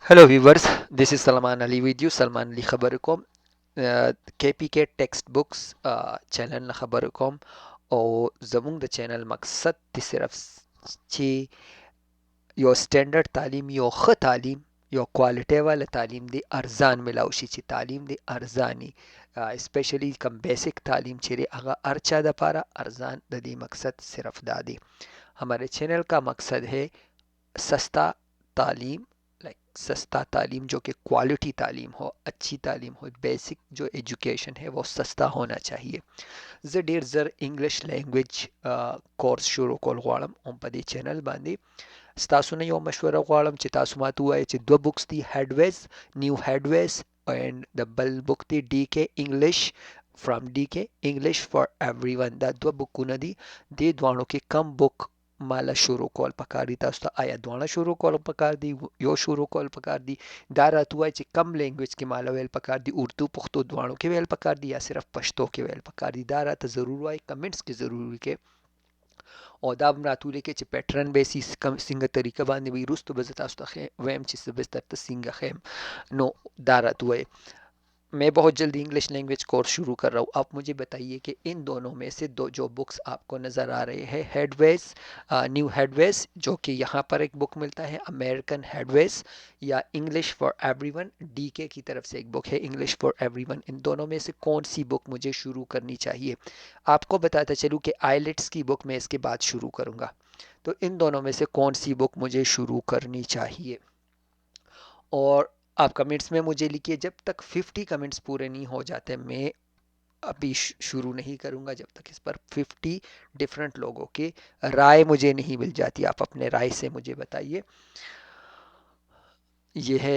Hello viewers, this is Salman Ali with you. Salman Ali खबरकम KPK textbooks channel na खबरकम और ज़मूंग the channel मकसद ती सिर्फ ची यो standard तालीम यो ख तालीम यो क्वालिटी वाला तालीम दी अरजान मिलावशी ची तालीम दी अरजानी स्पेशली कम बेसिक तालीम चिरे अगा अर्चा द पारा अरजान द दी मकसद सिर्फ दादी हमारे चैनल का मकसद है सस्ता तालीम लाइक सस्ता तालीम जो कि क्वालिटी तालीम हो अच्छी तालीम हो बेसिक जो एजुकेशन है वो सस्ता होना चाहिए ज़ डेर ज़र इंग्लिश लैंग्वेज कोर्स शुरू कोल गवाड़म उन पदी चैनल बांधी ستاسو نه یو مشوره غواړم چې تاسو ماته ووایئ چې دوه بوکس دي هیډویز نیو هیډویز and د بل بوک دی D K English from D K English for every one دا دوه بوکونه دي دې دواړو کې کم بوک مالا شروع کول پکار دي تاسو ته آیا دواړه شروع کول پکار دي یو شروع کول پکار دي دا راته وایي چې کم لینګویج کې مالا ویل پکار دي اردو پښتو دواړو کې ویل پکار دي یا صرف پښتو کې ویل پکار دي دا راته ضرور وایي کمنټس کې ضرور ولیکئ او دا هم راته ولیکئ چې پیټرن بیسیس څنګه طریقه باندې وي وروسته به زه تاسو ته ویم چې زه به درته څنګه ښیم نو دا راته ووایئ मैं बहुत जल्दी इंग्लिश लैंग्वेज कोर्स शुरू कर रहा हूँ आप मुझे बताइए कि इन दोनों में से दो जो बुक्स आपको नज़र आ रहे हैं हेडवेज न्यू हेडवेज जो कि यहाँ पर एक बुक मिलता है अमेरिकन हेडवेज या इंग्लिश फॉर एवरीवन डीके की तरफ से एक बुक है इंग्लिश फॉर एवरीवन इन दोनों में से कौन सी बुक मुझे शुरू करनी चाहिए आपको बताता चलूँ कि आईलेट्स की बुक मैं इसके बाद शुरू करूँगा तो इन दोनों में से कौन सी बुक मुझे शुरू करनी चाहिए और आप कमेंट्स में मुझे लिखिए जब तक 50 कमेंट्स पूरे नहीं हो जाते मैं अभी शुरू नहीं करूंगा जब तक इस पर 50 डिफरेंट लोगों की राय मुझे नहीं मिल जाती आप अपने राय से मुझे बताइए ये है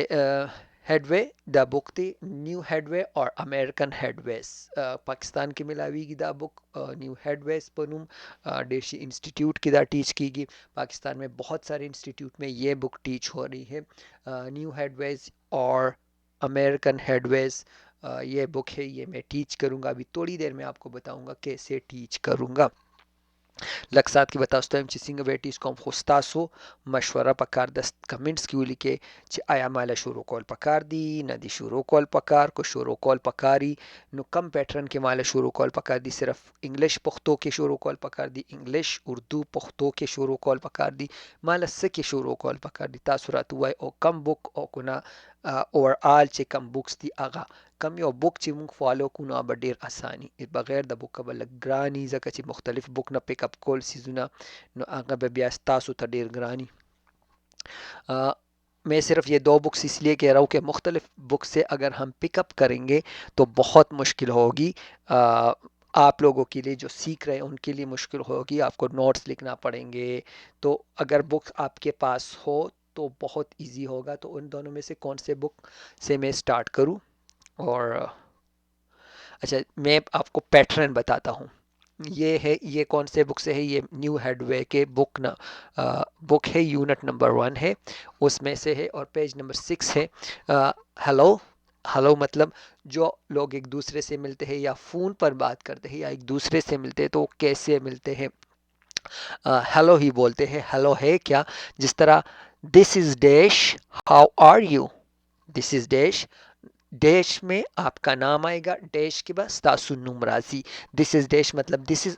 हेडवे द बुक थी न्यू हेडवे और अमेरिकन हेडवेस पाकिस्तान की मिलावी की दा बुक न्यू हेडवेस पनुम देशी इंस्टीट्यूट की दा टीच की गई पाकिस्तान में बहुत सारे इंस्टीट्यूट में ये बुक टीच हो रही है न्यू हेडवेज और अमेरिकन हेडवेज ये बुक है ये मैं टीच करूँगा अभी थोड़ी देर में आपको बताऊँगा कैसे टीच करूँगा لږ ساعت کې به تاسو ته وایم چې څنګه به ټیس کوم خو ستاسو مشوره پکار د کمنټس کې ولیکئ چې آیا مالا شروع کول پکار دي نه دي شروع کول پکار کو شروع کول پکاري نو کم پیټرن کې مالا شروع کول پکار دي صرف انګلیش پښتو کې شروع کول پکار دي انګلیش اردو پښتو کې شروع کول پکار دي مالا څه کې شروع کول پکار دي تاسو راته وایئ او کم بک او کنه اوورآل چې کم بوکس دي هغه کم یو بوک چې موږ فالو کړو نو به ډیر اساني بغیر د بوک به لږ ګراني ځکه چې مختلف بوک نه پیک اپ کول سیزونه نو هغه به بیا تاسو ته ډیر ګراني मैं सिर्फ ये दो बुक्स इसलिए कह रहा हूँ कि मुख्तलिफ बुक से अगर हम पिकअप करेंगे तो बहुत मुश्किल होगी आप लोगों के लिए जो सीख रहे हैं उनके लिए मुश्किल होगी आपको नोट्स लिखना पड़ेंगे तो अगर बुक आपके पास हो तो बहुत इजी होगा तो उन दोनों में से कौन से बुक से मैं स्टार्ट करूँ और अच्छा मैं आपको पैटर्न बताता हूँ ये है ये कौन से बुक से है ये न्यू हेडवे के बुक ना बुक है यूनिट नंबर 1 है उसमें से है और पेज नंबर 6 है हेलो हेलो मतलब जो लोग एक दूसरे से मिलते हैं या फ़ोन पर बात करते हैं या एक दूसरे से मिलते हैं तो कैसे मिलते हैं हेलो ही बोलते हैं हेलो है क्या जिस तरह this is dash how are you this is dash dash में आपका नाम आएगा डैश के बाद तासु नुमराजी दिस इज डैश मतलब this is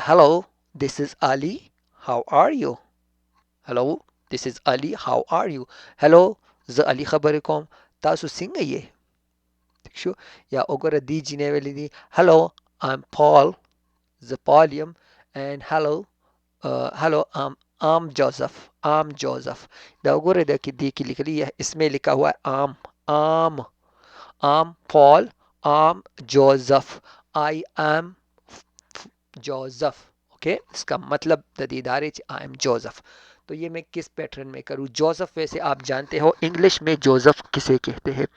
hello this is Ali how are you hello this is Ali how are you hello ज अली खबर कौम तासु सिंग ये ठीक शो या ओगोरा दी जिने वाली दी हेलो आई एम पॉल ज पॉलियम एंड हेलो हेलो आम जोसेफ दा ओगोरा दा की दी की लिख ली है इसमें लिखा हुआ है आम आम पॉल आम Joseph I am Joseph okay इसका मतलब दीदार आई एम जोसेफ तो ये मैं किस पैटर्न में करूँ जोसेफ वैसे आप जानते हो इंग्लिश में जोसेफ किसे कहते हैं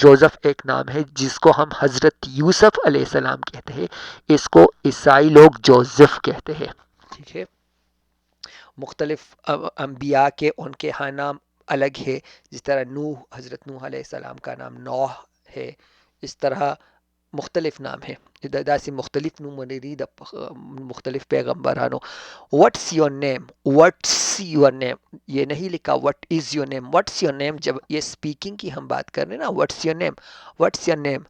जोसेफ एक नाम है जिसको हम हज़रत यूसुफ अलैहिस्सलाम कहते हैं इसको ईसाई लोग जोसेफ कहते हैं ठीक है मुख्तलिफ अम्बिया के उनके यहाँ नाम अलग है जिस तरह नूह हज़रत नूह अलैहिस्सलाम का नाम नौह है इस तरह मुख्तलिफ नाम है दासी मुख्तलिफ नुमरी द मुख्तलिफ पैगम्बरानो। What's your name, what's your name, ये नहीं लिखा what is your name, what's your name. जब ये स्पीकिंग की हम बात कर रहे हैं ना, what's your name, what's your name,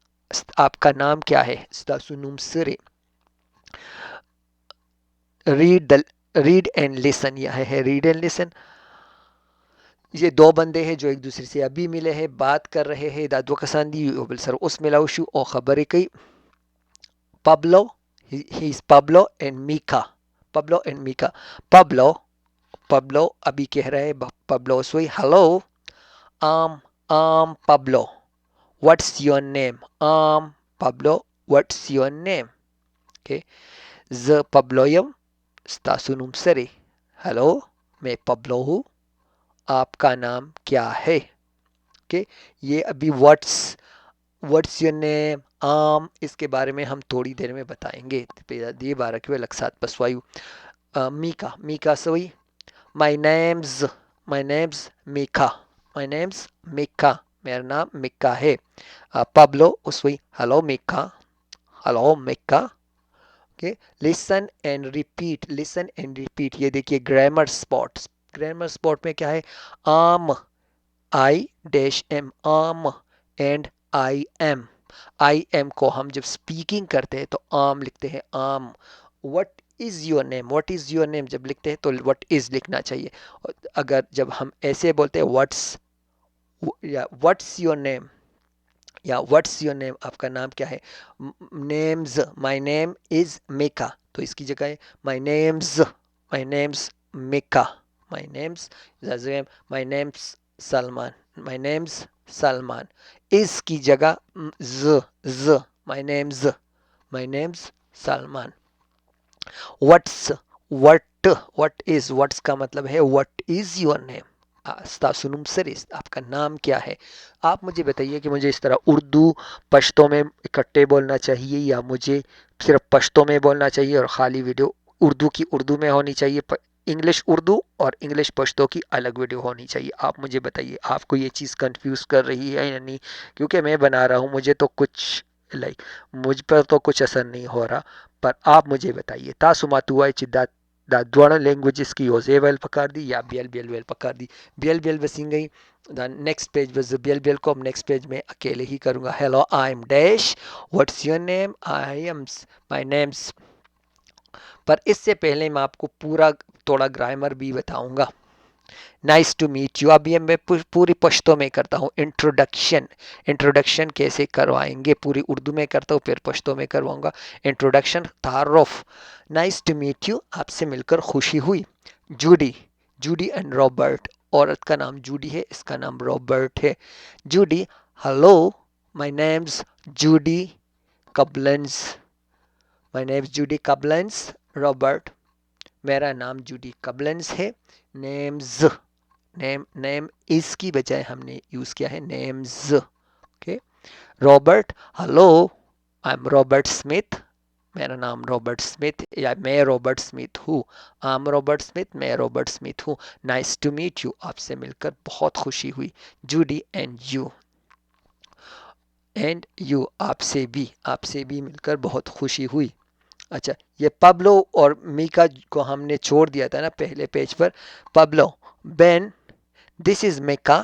आपका नाम क्या है। स्तासुनुम सरे read the read and listen, यह है रीड एंड लिसन। ये दो बंदे हैं जो एक दूसरे से अभी मिले हैं, बात कर रहे हैं। दादो कसांदी सर उस मिलाउशु और खबर कई Pablo, he's Pablo and Mika. Pablo and Mika. Pablo अभी कह रहा है Pablo सोई hello, Pablo, what's your name? Pablo, what's your name? Okay. Z Pabloyam stasunum seri. Hello, मैं Pablo हूँ, आपका नाम क्या है। ओके, ये अभी व्हाट्स योर नेम इसके बारे में हम थोड़ी देर में बताएंगे। ये 12 के लक्सात पसवायु मीका मीका सोई my name's Mika, my name's Mika, मेरा नाम मिका है। पब्लो उसवी hello Mika, hello Mika. Okay, listen and repeat, listen and repeat. ये देखिए ग्रामर स्पॉट्स, ग्रामर स्पॉट में क्या है, आम आई डैश एम, आम and I am. I am को हम जब स्पीकिंग करते हैं तो आम लिखते हैं आम। What is your name, what is your name जब लिखते हैं तो व्हाट इज लिखना चाहिए। अगर जब हम ऐसे बोलते हैं व्हाट्स या व्हाट्स योर नेम या व्हाट्स योर नेम, आपका नाम क्या है। Name's, my name is Mika, तो इसकी जगह है my name's Mika, my name's जाजुएम, my name's Salman, my name's Salman. इस की जगह ज my name's Salman. What's what is, what's का मतलब है व्हाट इज योर नेम। अस्तासुनुम सरिस, आपका नाम क्या है। आप मुझे बताइए कि मुझे इस तरह उर्दू पश्तो में इकट्ठे बोलना चाहिए या मुझे सिर्फ पश्तो में बोलना चाहिए और ख़ाली वीडियो उर्दू की उर्दू में होनी चाहिए, इंग्लिश उर्दू और इंग्लिश पश्तो की अलग वीडियो होनी चाहिए। आप मुझे बताइए आपको ये चीज़ कंफ्यूज कर रही है या नहीं, क्योंकि मैं बना रहा हूँ, मुझे तो कुछ मुझ पर तो कुछ असर नहीं हो रहा, पर आप मुझे बताइए। तासुमातुआ चिदा दा द्वारा लैंग्वेजेस की ओजेवल पकड़ दी या बियल वेल पकड़ दी। बियल बसिंग गई। द नेक्स्ट पेज बस बियल को अब नेक्स्ट पेज में अकेले ही करूँगा। Hello I M dash, what's your name, I am my names. पर इससे पहले मैं आपको पूरा थोड़ा ग्रामर भी बताऊंगा। नाइस टू मीट यू, अभी मैं पूरी पश्तो में करता हूँ। इंट्रोडक्शन, इंट्रोडक्शन कैसे करवाएंगे, पूरी उर्दू में करता हूँ फिर पश्तो में करवाऊंगा। इंट्रोडक्शन तारुफ। नाइस टू मीट यू, आपसे मिलकर खुशी हुई। जूडी, जूडी एंड रॉबर्ट, औरत का नाम जूडी है, इसका नाम रॉबर्ट है। Judy, hello, my name's Judy कबलेंस, माय नेम्स जूडी कबलेंस। रॉबर्ट, मेरा नाम जूडी कबलेंस है। नेम्स, नेम इज की बजाय हमने यूज किया है names. Okay, Robert, hello, I am Robert Smith, मेरा नाम रॉबर्ट स्मिथ या मैं रॉबर्ट स्मिथ हूँ। आई एम रॉबर्ट स्मिथ, मैं रॉबर्ट स्मिथ हूँ। नाइस टू मीट यू, आपसे मिलकर बहुत खुशी हुई। जूडी एंड यू आपसे भी मिलकर बहुत खुशी हुई। अच्छा, ये पब्लो और मीका को हमने छोड़ दिया था ना पहले पेज पर। Pablo, Ben, this is Mika,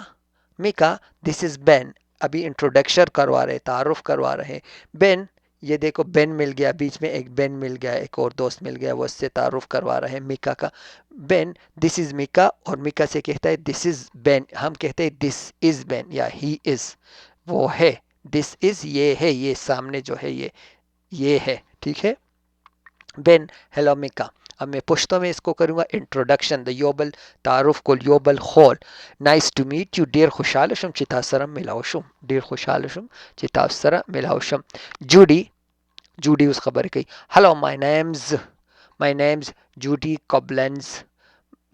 Mika, this is Ben. अभी इंट्रोडक्शन करवा रहे, तारुफ करवा रहे। बेन, ये देखो बेन मिल गया, बीच में एक बेन मिल गया, एक और दोस्त मिल गया, वो उससे तारुफ करवा रहे हैं मिका का। बेन, दिस इज मिका, और मिका से कहता है दिस इज बेन। हम कहते हैं दिस इज बेन या ही इज, वो है। दिस इज ये है, ये सामने जो है ये है, ठीक है। Ben, hello Mika. अब मैं पुश्तो में इसको करूँगा इंट्रोडक्शन द योबल तारुफ को योबल खोल। नाइस टू मीट यू, डेर खुशालशम चितासरम मिलावशम, डेर खुशालशम चितासरा मिलावशम। जूडी, जूडी उस खबर कही, हेलो माय नेम्स जूडी कबलेंस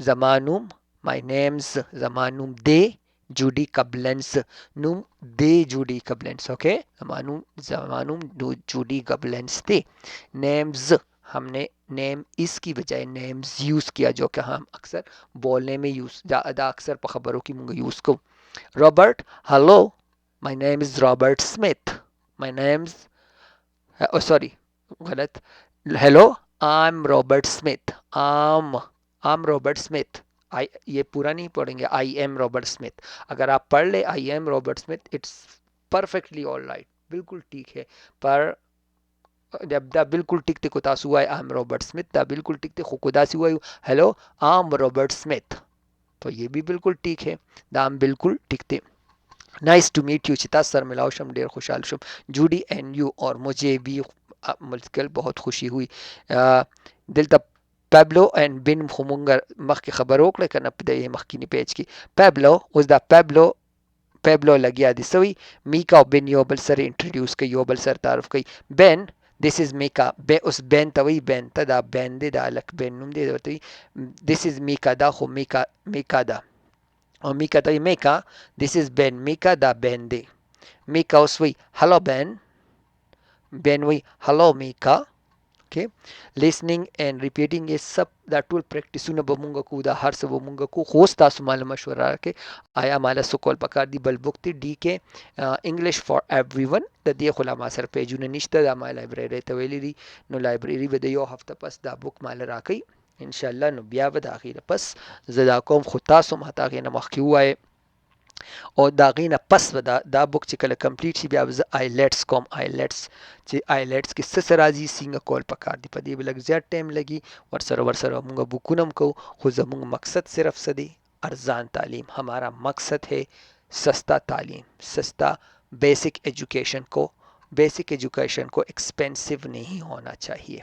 जमानुम, माय नेम्स जमानुम दे जूडी कबलेंस, नुम दे जूडी कबलेंस। ओके, जमानुम जूडी कबलेंस दे। नेम्स, हमने नेम इस की बजाय नेम्स यूज़ किया, जो कि हम अक्सर बोलने में ज़्यादा अक्सर खबरों की मुंग यूज़ को। Robert, hello, my name is Robert Smith, my name's sorry गलत, hello I am Robert Smith, I'm Robert Smith, I ये पूरा नहीं पढ़ेंगे, आई एम रॉबर्ट स्मिथ। अगर आप पढ़ ले आई am Robert Smith, it's perfectly all right, बिल्कुल ठीक है। पर जब दा बिल्कुल टिक टिक उतास हुआ है आई एम रॉबर्ट स्मिथ, दा बिल्कुल टिक टिक खुदासी हुआ है hello I am Robert Smith, तो ये भी बिल्कुल ठीक है, दाम बिल्कुल टिकते। नाइस टू मीट यू चिता, सर मिलाओ शम डेर खुशाल शुम जूडी एंड यू, और मुझे भी मुल्किल बहुत खुशी हुई। दिल तब Pablo and bin خمونګر مخکې خبر وکړه کنه په دې مخکینی پیج کې Pablo اوس دا Pablo لګیا دي سوی میکا او بن یو بل سره انټروډیوس کوي، یو بل سره تعارف کوي. بن this is میکا، اوس بن ته وی بن ته دا بن دی، دا الک بن نوم دی ورته this is میکا، دا خو میکا دا، او میکا ته Mika this is Ben, Mika دا بن دی. میکا اوس وی هلو بن وی hello Mika. Okay listening and repeating یې سب دا ټول پریکټیسونه به مونږ کوو، دا هر څه به مونږ کوو، خو اوس تاسو ماله مشوره راکړئ آیا ماله څه کول پکار دي. بل بوک دی D K English for every one, د دې خو لا ما سره پیجونه نشته، دا ما لایبرري ته ویلي دي، نو لایبرري به د یو هفته پس دا بوک ماله راکړئ انشاءالله، نو بیا به د هغې نه پس زه دا کوم، خو تاسو ما ته هغې نه مخکې ووایئ او دا غي نه پس به دا بوک چې کله کمپلیټ شي بیا به زه آیلټس کوم. آیلټس چې آیلټس کې څه څه راځي څنګه کول پکار دي، په دې به لږ زیات ټایم لګي، ورسره موږ بوکونه هم کوو، خو زموږ مقصد صرف څه دی، ارزان تعلیم. हमारा मकसद है सस्ता तालीम, सस्ता बेसिक एजुकेशन को एक्सपेंसिव नहीं होना चाहिए.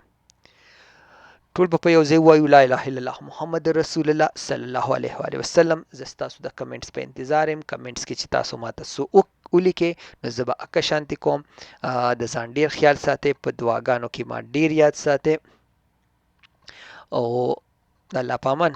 ټول به په یو ځای وایو لا اله الا الله محمد رسول الله صلی الله علیه و آله وسلم. زه ستاسو د کمنټس په انتظار یم، کمنټس کې چې تاسو ماته څه ولیکئ نو زه به اکه شانتي کوم. د ځان ډیر خیال ساتئ، په دعاګانو کې ما ډیر یاد ساتئ او د الله په امان.